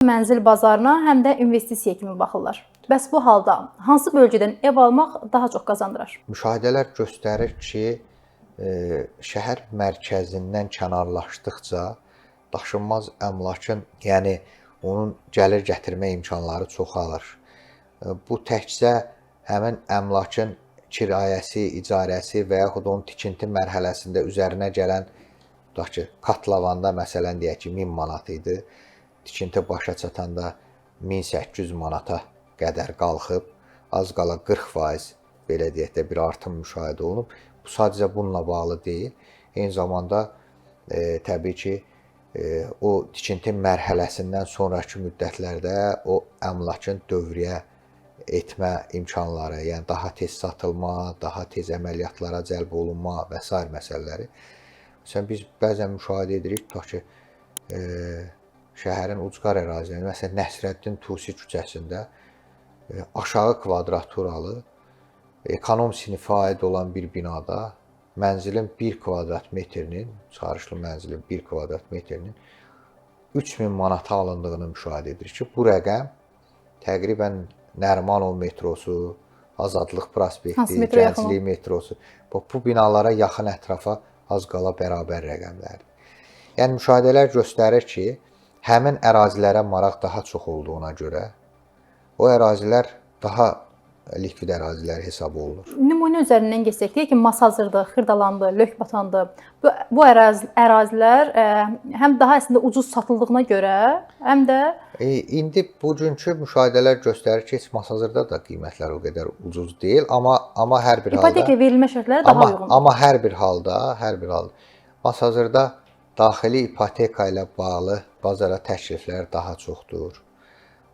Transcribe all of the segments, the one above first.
Mənzil bazarına, həm də investisiya kimi baxırlar. Bəs bu halda hansı bölgədən ev almaq daha çox qazandırar? Müşahidələr göstərir ki, şəhər mərkəzindən kənarlaşdıqca daşınmaz əmlakın, yəni onun gəlir gətirmə imkanları çoxalır. Bu təkcə həmin əmlakın kirayəsi, icarəsi və yaxud onun tikinti mərhələsində üzərinə gələn, tutaq ki, katlavanda məsələn deyək ki, 1000 manat idi. Tikinti başa çatanda 1800 manata qədər qalxıb, az qala 40% belə deyək də bir artım müşahidə olunub. Bu sadəcə bununla bağlı deyil. Eyni zamanda təbii ki, o tikinti mərhələsindən sonraki müddətlərdə o əmlakın dövriyyə etmə imkanları, yəni daha tez satılma, daha tez əməliyyatlara cəlb olunma və s. məsələləri. Məsələn, biz bəzən müşahidə edirik, tutaq ki, şəhərin ucqar ərazilərində, məsələn, Nəsrəddin Tusi küçəsində aşağı kvadraturalı, ekonom sinifə aid olan bir binada mənzilin 1 kvadrat metrinin, çıxarışlı mənzilin 1 kvadrat metrinin 3000 manata alındığını müşahidə edirik ki, bu rəqəm təqribən Nərimanov metrosu, Azadlıq prospekti, Gənclik metrosu, bu binalara yaxın ətrafa az qala bərabər rəqəmlərdir. Yəni, müşahidələr göstərir ki, həmin ərazilərə maraq daha çox olduğuna görə o ərazilər daha likvid ərazilər hesab olunur. Nümunə üzərindən geçsək, deyək ki, Masazırdı, Xırdalandı, Lökbatandı. Bu ərazilər həm daha əslində ucuz satıldığına görə, həm də İndi bugünkü müşahidələr göstərir ki, heç Masazırda da qiymətlər o qədər ucuz deyil, amma hər bir halda ipoteka verilmə şərtləri daha uyğundur. Amma hər bir halda Masazırda daxili ipoteka ilə bağlı bazara təkliflər daha çoxdur.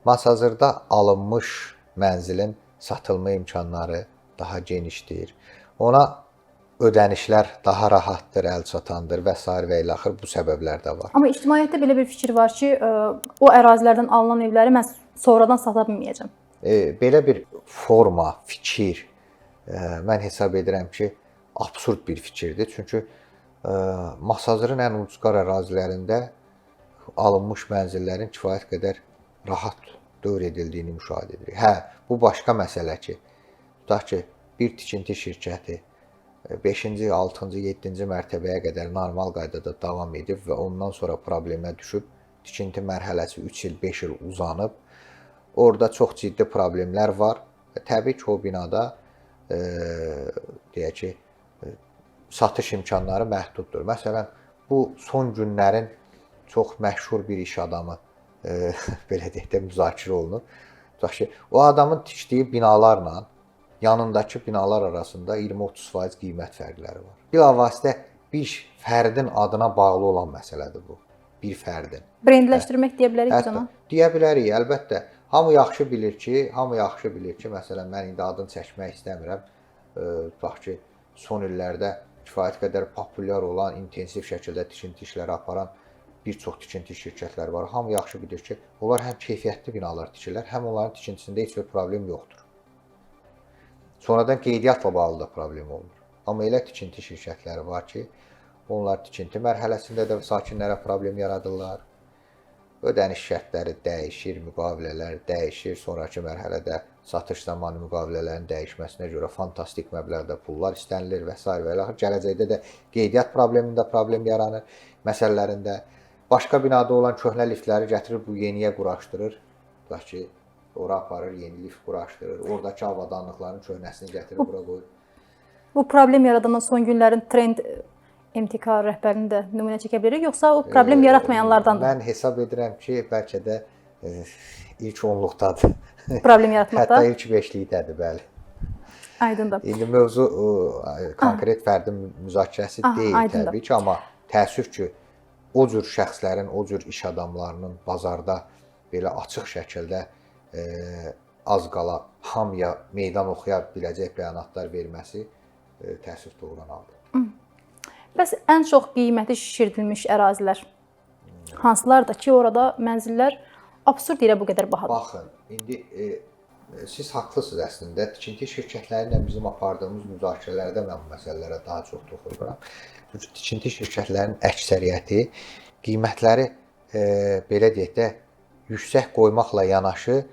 Masazırda alınmış mənzilin satılma imkanları daha genişdir. Ona ödənişlər daha rahatdır, əl çatandır və s. və ilə axır bu səbəblər də var. Amma ictimaiyyətdə belə bir fikir var ki, o ərazilərdən alınan evləri mən sonradan sata bilməyəcəm. Belə bir forma, fikir mən hesab edirəm ki, absurd bir fikirdir. Çünki Masazırın ən ucqar ərazilərində alınmış mənzillərin kifayət qədər rahat dövr edildiyini müşahidə edirik. Hə, bu başqa məsələ ki, tutaq ki, bir tikinti şirkəti 5-ci, 6-cı, 7-ci mərtəbəyə qədər normal qaydada davam edib və ondan sonra problemə düşüb, tikinti mərhələsi 3 il, 5 il uzanıb, orada çox ciddi problemlər var. Təbii ki, o binada deyək ki, satış imkanları məhduddur. Məsələn, bu son günlərin çox məşhur bir iş adamı belə deyək də müzakirə olunur. Tutaq ki, o adamın tikdiyi binalarla yanındakı binalar arasında 20-30% qiymət fərqləri var. Bilavasitə bir fərdin adına bağlı olan məsələdir bu. Bir fərdin. Brendləşdirmək deyə bilərik biz ona? Deyə bilərik, əlbəttə. Hamı yaxşı bilir ki, məsələn, mən indi adını çəkmək istəmirəm. Tutaq ki, son illərdə kifayət qədər populyar olan, intensiv şəkildə tikinti işləri aparan bir çox tikinti şirkətləri var. Hamı yaxşı bilir ki, onlar həm keyfiyyətli binalar tikirlər, həm onların tikintisində heç bir problem yoxdur. Sonradan qeydiyyatla bağlı da problem olmur. Amma elə tikinti şirkətləri var ki, onlar tikinti mərhələsində də sakinlərə problem yaradırlar. Ödəniş şərtləri dəyişir, müqavilələr dəyişir. Sonraki mərhələdə satış zamanı müqavilələrin dəyişməsinə görə fantastik məbləğdə pullar istənilir və s. və ilə. Gələcəkdə də qeydiyyat problemində problem yaranır məsələlərində. Başqa binada olan köhnə liftləri gətirir, bu yeniyə quraşdırır. Tutaq ki, ora aparır, yeni lift quraşdırır. Oradakı avadanlıqların köhnəsini gətirir, bura qoyur. Bu problem yaradan son günlərin trend MTK rəhbərini də nümunə çəkə bilirik, yoxsa o problem yaratmayanlardandır? Mən hesab edirəm ki, bəlkə də ilk 10-luqdadır. Problem yaratmaqda? Hətta ilk 5-likdədir, bəli. Aydındır. İndi mövzu konkret fərdin müzakirəsi deyil təbii ki, amma təəssüf ki, o cür şəxslərin, o cür iş adamlarının bazarda belə açıq şəkildə az qala hamıya meydan oxuya biləcək bəyanatlar verməsi təəssüf doğuran haldır. Bəs ən çox qiyməti şişirdilmiş ərazilər hansılardır ki, orada mənzillər absurd yerə bu qədər bahadır? Baxın, indi siz haqlısınız əslində. Tikinti şirkətlərlə bizim apardığımız müzakirələrdə mən bu məsələlərə daha çox toxunuram. Çünki tikinti şirkətlərinin əksəriyyəti qiymətləri belə deyək də yüksək qoymaqla yanaşı,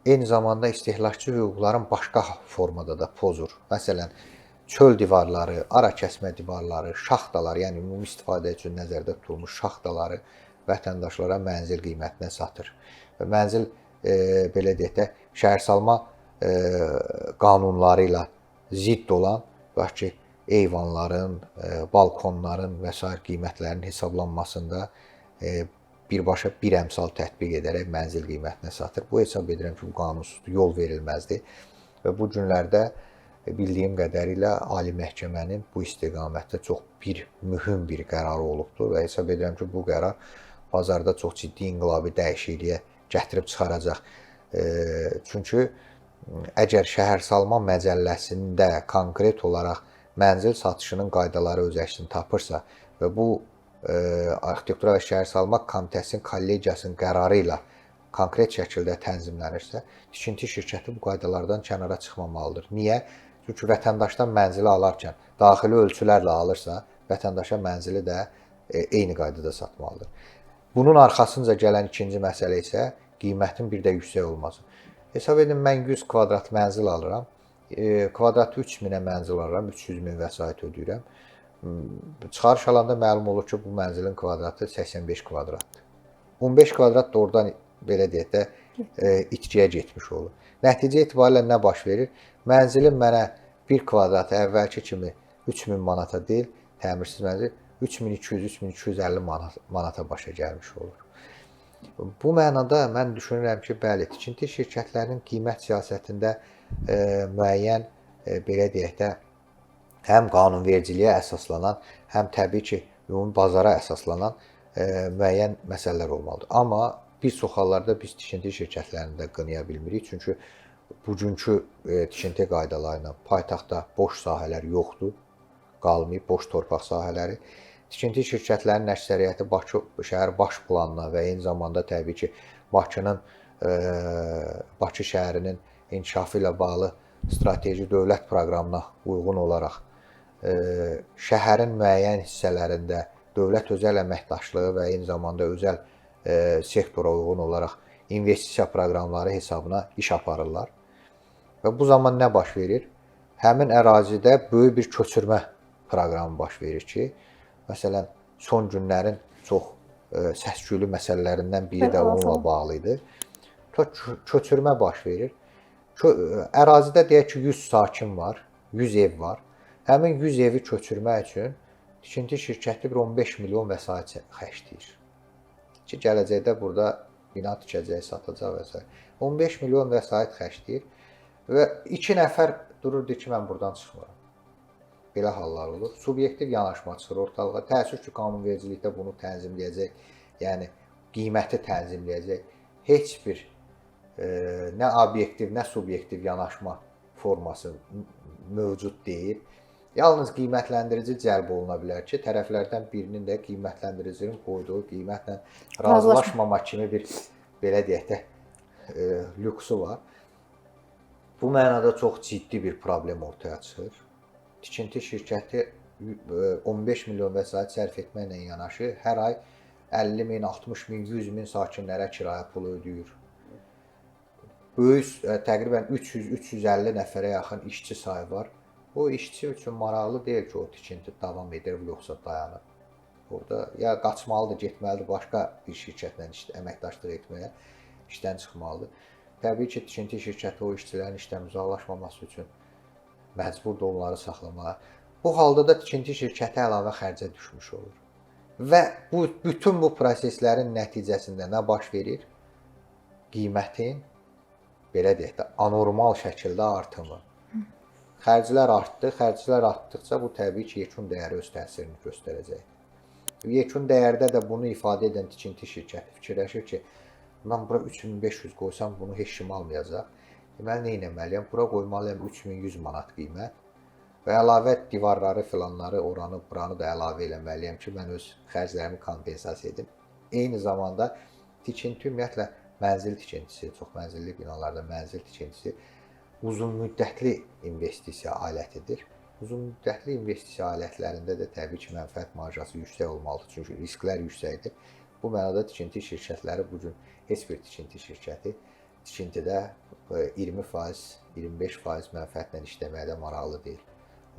eyni zamanda istehlakçı hüquqların başqa formada da pozur. Məsələn, çöl divarları, ara kəsmə divarları, şaxtalar, yəni ümumi istifadə üçün nəzərdə tutulmuş şaxtaları vətəndaşlara mənzil qiymətinə satır. Və mənzil belə deyək də şəhərsalma qanunları ilə zidd olan, bax ki, eyvanların, balkonların və sair qiymətlərinin hesablanmasında birbaşa bir əmsal tətbiq edərək mənzil qiymətinə satır. Bu hesab edirəm ki, bu qanunsuzdur, yol verilməzdir. Və bu günlərdə bildiyim qədərilə Ali Məhkəmənin bu istiqamətdə çox mühüm bir qərarı olubdur və hesab edirəm ki, bu qərar bazarda çox ciddi inqilabi dəyişikliyə gətirib çıxaracaq. Çünki əgər şəhərsalma məcəlləsində konkret olaraq mənzil satışının qaydaları öz əksini tapırsa və bu Arxitektura və Şəhərsalma Komitəsinin kollegiyasının qərarı ilə konkret şəkildə tənzimlənirsə, tikinti şirkəti bu qaydalardan kənara çıxmamalıdır. Niyə? Çünki vətəndaşdan mənzili alarkən daxili ölçülərlə alırsa, vətəndaşa mənzili də eyni qaydada satmalıdır. Bunun arxasınca gələn ikinci məsələ isə qiymətin bir də yüksək olması. Hesab edin, mən 100 kvadrat mənzil alıram, kvadratı 3000-ə mənzil alıram, 300 min vəsait ödəyirəm. Çıxarış alanda məlum olur ki, bu mənzilin kvadratı 85 kvadratdır. 15 kvadrat da oradan belə deyək də itkiyə getmiş olur. Nəticə etibarilə nə baş verir? Mənzilin mənə 1 kvadratı əvvəlki kimi 3000 manata deyil, təmirsiz mənzil 3200-3250 manata başa gəlmiş olur. Bu mənada mən düşünürəm ki, bəli, tikinti şirkətlərinin qiymət siyasətində müəyyən belə deyək də həm qanunvericiliyə əsaslanan, həm təbii ki, ümumi bazara əsaslanan müəyyən məsələlər olmalıdır. Amma bir çox hallarda biz tikinti şirkətlərini də qınaya bilmirik. Çünki bugünkü tikinti qaydalarıyla paytaxtda boş sahələr yoxdur, qalmayıb boş torpaq sahələri. Tikinti şirkətlərinin əksəriyyəti Bakı şəhər baş planına və eyni zamanda təbii ki, Bakı şəhərinin inkişafı ilə bağlı strateji dövlət proqramına uyğun olaraq şəhərin müəyyən hissələrində dövlət özəl əməkdaşlığı və eyni zamanda özəl sektora uyğun olaraq investisiya proqramları hesabına iş aparırlar. Və bu zaman nə baş verir? Həmin ərazidə böyük bir köçürmə proqramı baş verir ki, məsələn, son günlərin çox səs-küylü məsələlərindən biri də onunla bağlı idi. Köçürmə baş verir. Ərazidə deyək ki, 100 sakin var, 100 ev var. Həmin 100 evi köçürmək üçün tikinti şirkəti bir 15 milyon vəsait xərcləyir. Ki, gələcəkdə burada bina tikəcək, satacaq və s. 15 milyon vəsait xərcləyir və 2 nəfər durur deyir ki, mən buradan çıxmıram. Belə hallar olur. Subyektiv yanaşma çıxır ortalığa. Təəssüf ki, qanunvericilikdə bunu tənzimləyəcək, yəni qiyməti tənzimləyəcək heç bir nə obyektiv, nə subyektiv yanaşma forması mövcud deyil. Yalnız qiymətləndirici cəlb oluna bilər ki, tərəflərdən birinin də qiymətləndiricinin qoyduğu qiymətlə razılaşmama kimi bir, belə deyək də, lüksu var. Bu mənada çox ciddi bir problem ortaya çıxır. Tikinti şirkəti 15 milyon vəsait sərf etməklə yanaşı, hər ay 50 min, 60 min, 100 min sakinlərə kirayə pulu ödəyir. Böyük, təqribən 300-350 nəfərə yaxın işçi sayı var. O işçi üçün maraqlı deyil ki, o tikinti davam edir, yoxsa dayanır. Burada ya qaçmalıdır, getməlidir, başqa bir şirkətlə əməkdaşlıq etməyə, işdən çıxmalıdır. Təbii ki, tikinti şirkəti o işçilərin işdən uzaqlaşmaması üçün məcburdur onları saxlamağa. Bu halda da tikinti şirkəti əlavə xərcə düşmüş olur. Və bütün bu proseslərin nəticəsində nə baş verir? Qiymətin, belə deyək də, anormal şəkildə artımı. Xərclər artdı. Xərclər artdıqca bu təbii ki, yekun dəyəri öz təsirini göstərəcək. Yekun dəyərdə də bunu ifadə edən tikinti şirkəti fikirləşir ki, mən bura 3500 qoysam bunu heç kim almayacaq. Deməli, nə etməliyəm? Bura qoymalıyam 3100 manat qiymət və əlavə divarları filanları, oranı, buranı da əlavə eləməliyəm ki, mən öz xərclərimi kompensasiya edim. Eyni zamanda tikinti ümumiyyətlə mənzil tikintisi, çox mənzilli binalarda mənzil tikintisi uzun müddətli investisiya alətidir. Uzun müddətli investisiya alətlərində də təbii ki, mənfəət marjası yüksək olmalıdır, çünki risklər yüksəkdir. Bu mənada tikinti şirkətləri bu gün heç bir tikinti şirkəti tikintidə 20%, 25% mənfəətlə işləməyə maraqlı deyil.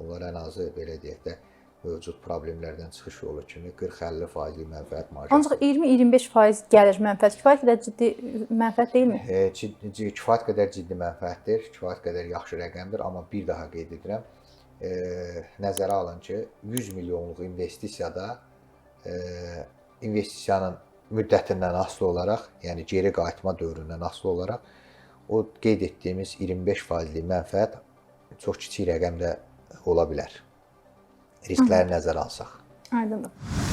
Onlar ən azı belə deyək də mövcud problemlərdən çıxış yolu kimi 40-50% mənfəət marjı. Ancaq 20-25% gəlir mənfəət kifayət qədər ciddi mənfəət deyilmi? Kifayət qədər ciddi mənfəətdir, kifayət qədər yaxşı rəqəmdir, amma bir daha qeyd edirəm, nəzərə alın ki, 100 milyonluq investisiyada investisiyanın müddətindən asılı olaraq, yəni geri qayıtma dövründən asılı olaraq o qeyd etdiyimiz 25%lik mənfəət çox kiçik rəqəm də ola bilər. Riskləri nəzərə alsaq. Aydındır.